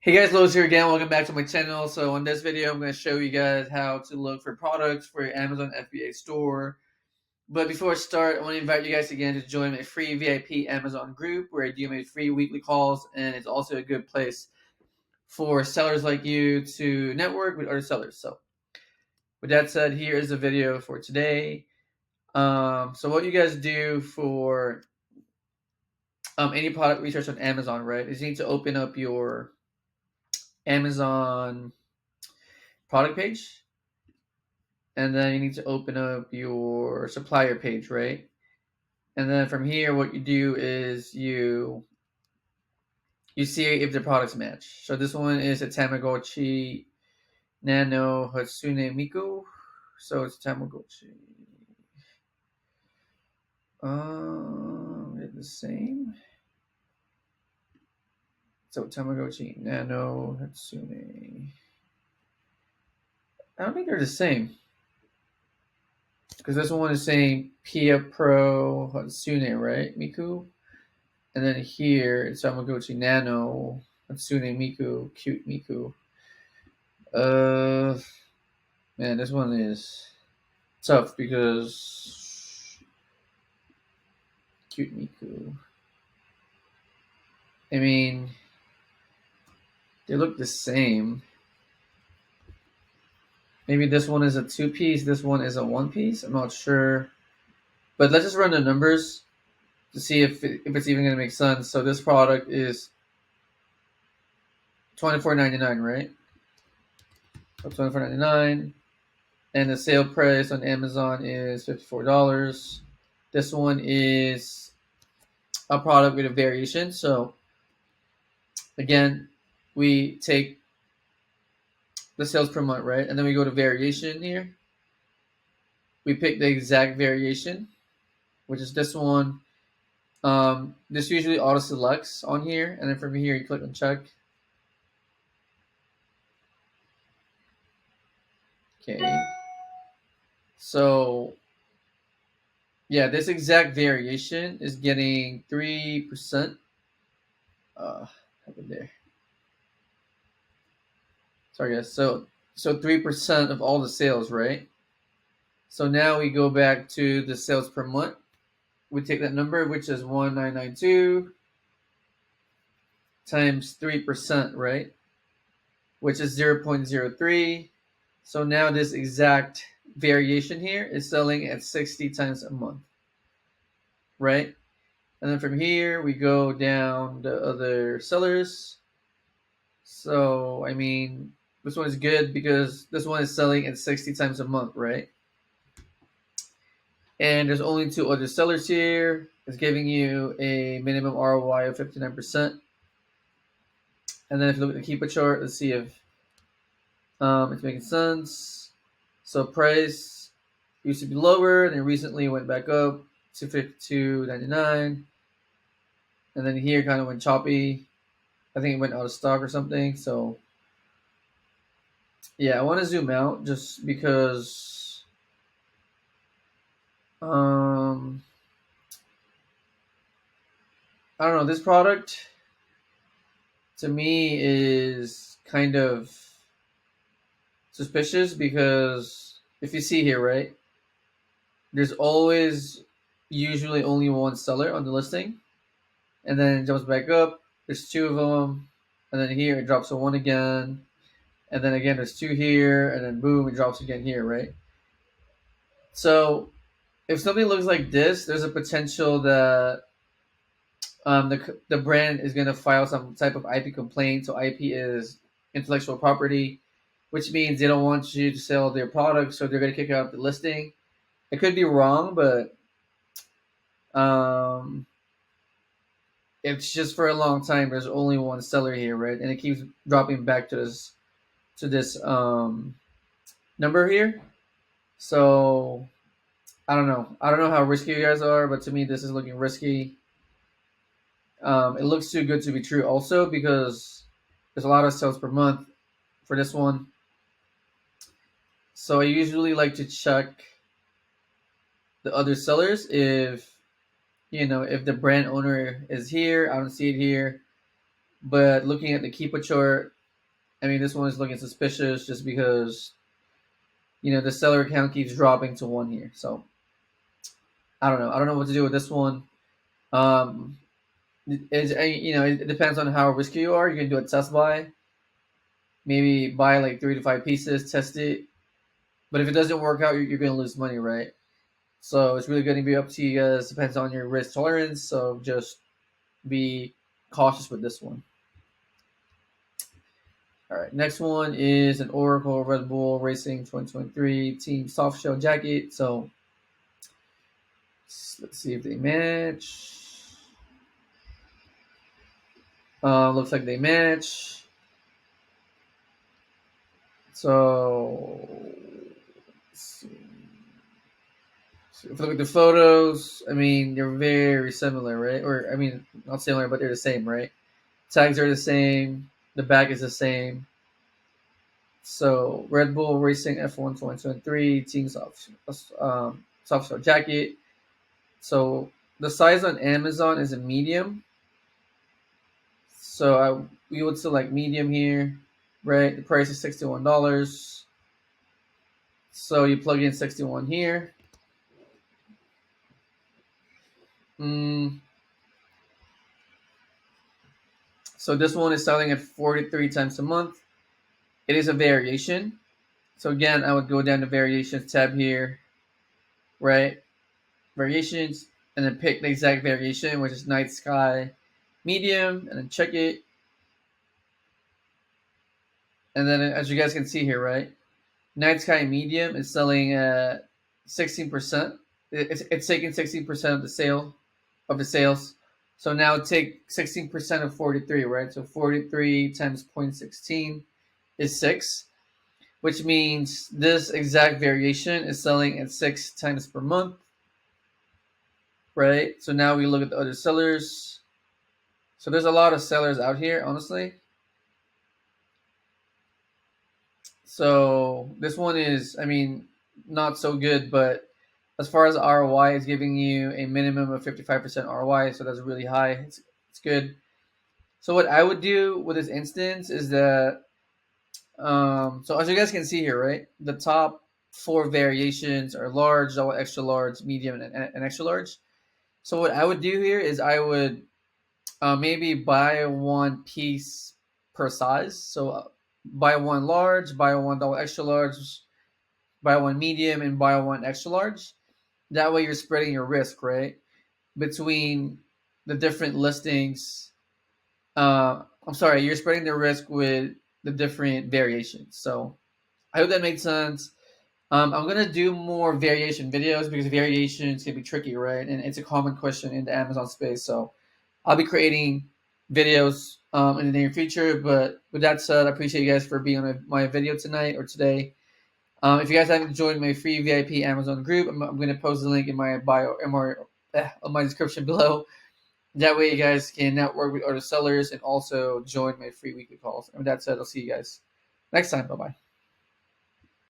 Hey guys, Lowe's here again. Welcome back to my channel. So in this video, I'm going to show you guys how to look for products for your Amazon FBA store. But before I start, I want to invite you guys again to join my free VIP Amazon group where I do my free weekly calls, and it's also a good place for sellers like you to network with other sellers. So with that said, here is the video for today. So what you guys do for any product research on Amazon, right, is you need to open up your Amazon product page, and then you need to open up your supplier page, right? And then from here, what you do is you see if the products match. So this one is a Tamagotchi Nano Hatsune Miku. So it's Tamagotchi. They're the same. So Tamagotchi Nano Hatsune. I don't think they're the same, because this one is saying Pia Pro Hatsune, right? Miku. And then here it's Tamagotchi Nano Hatsune Miku, cute Miku. Man, this one is tough because cute Miku. I mean, they look the same. Maybe this one is a 2-piece, this one is a 1-piece. I'm not sure. But let's just run the numbers to see if it's even going to make sense. So this product is $24.99, right? So $24.99. And the sale price on Amazon is $54. This one is a product with a variation. So again, we take the sales per month, right? And then we go to variation here. We pick the exact variation, which is this one. This usually auto selects on here, and then from here you click on check. Okay. So yeah, this exact variation is getting 3%. Happened there. Sorry guys. So 3% of all the sales, right? So now we go back to the sales per month. We take that number, which is 1992 times 3%, right? Which is 0.03. So now this exact variation here is selling at 60 times a month, right? And then from here, we go down the other sellers. So, I mean, this one is good because this one is selling at 60 times a month, right? And there's only 2 other sellers here. It's giving you a minimum ROI of 59%. And then if you look at the Keepa chart, let's see if it's making sense. So price used to be lower, then recently went back up to $52.99. And then here kind of went choppy. I think it went out of stock or something. So yeah, I want to zoom out just because I don't know, this product to me is kind of suspicious because if you see here, right, there's always usually only one seller on the listing, and then it jumps back up. There's 2 of them, and then here it drops to 1 again, and then again there's 2 here, and then boom, it drops again here, right? So if something looks like this, there's a potential that the brand is going to file some type of IP complaint. So IP is intellectual property, which means they don't want you to sell their product, so they're going to kick out the listing. I could be wrong, but it's just for a long time there's only one seller here, right? And it keeps dropping back to this number here. So I don't know how risky you guys are, but to me this is looking risky. It looks too good to be true also because there's a lot of sales per month for this one. So I usually like to check the other sellers if if the brand owner is here. I don't see it here, but looking at the Keepa chart, I mean, this one is looking suspicious just because the seller account keeps dropping to 1 here. So I don't know. I don't know what to do with this one. Um, it depends on how risky you are. You can do a test buy, maybe buy like 3 to 5 pieces, test it. But if it doesn't work out, you're going to lose money, right? So it's really going to be up to you guys. Depends on your risk tolerance. So just be cautious with this one. All right, next one is an Oracle Red Bull Racing 2023 Team Soft Shell Jacket. So let's see if they match. Looks like they match. So, let's see. So if you look at the photos, I mean, they're very similar, right? Or, I mean, not similar, but they're the same, right? Tags are the same. The back is the same. So, Red Bull Racing F1 2023 Team Soft Shell Jacket. So, the size on Amazon is a medium. So, we would select medium here, right? The price is $61. So, you plug in 61 here. So this one is selling at 43 times a month. It is a variation. So again, I would go down to variations tab here, right? Variations, and then pick the exact variation, which is night sky medium, and then check it. And then as you guys can see here, right? Night sky medium is selling at 16%. It's taking 16% of the sales. So now take 16% of 43, right? So 43 times 0.16 is 6, which means this exact variation is selling at 6 times per month, right? So now we look at the other sellers. So there's a lot of sellers out here, honestly. So this one is, I mean, not so good, but as far as ROI, it's giving you a minimum of 55% ROI, so that's really high. It's good. So what I would do with this instance is that, so as you guys can see here, right, the top 4 variations are large, double, extra large, medium, and extra large. So what I would do here is I would maybe buy 1 piece per size. So buy 1 large, buy 1 double extra large, buy 1 medium, and buy 1 extra large. That way you're spreading your risk, right, between the different listings. You're spreading the risk with the different variations. So I hope that makes sense. I'm gonna do more variation videos because variations can be tricky, right? And it's a common question in the Amazon space. So I'll be creating videos in the near future. But with that said, I appreciate you guys for being on my video tonight or today. If you guys haven't joined my free VIP Amazon group, I'm going to post the link in my bio on my description below. That way, you guys can network with other sellers and also join my free weekly calls. And with that said, I'll see you guys next time. Bye bye.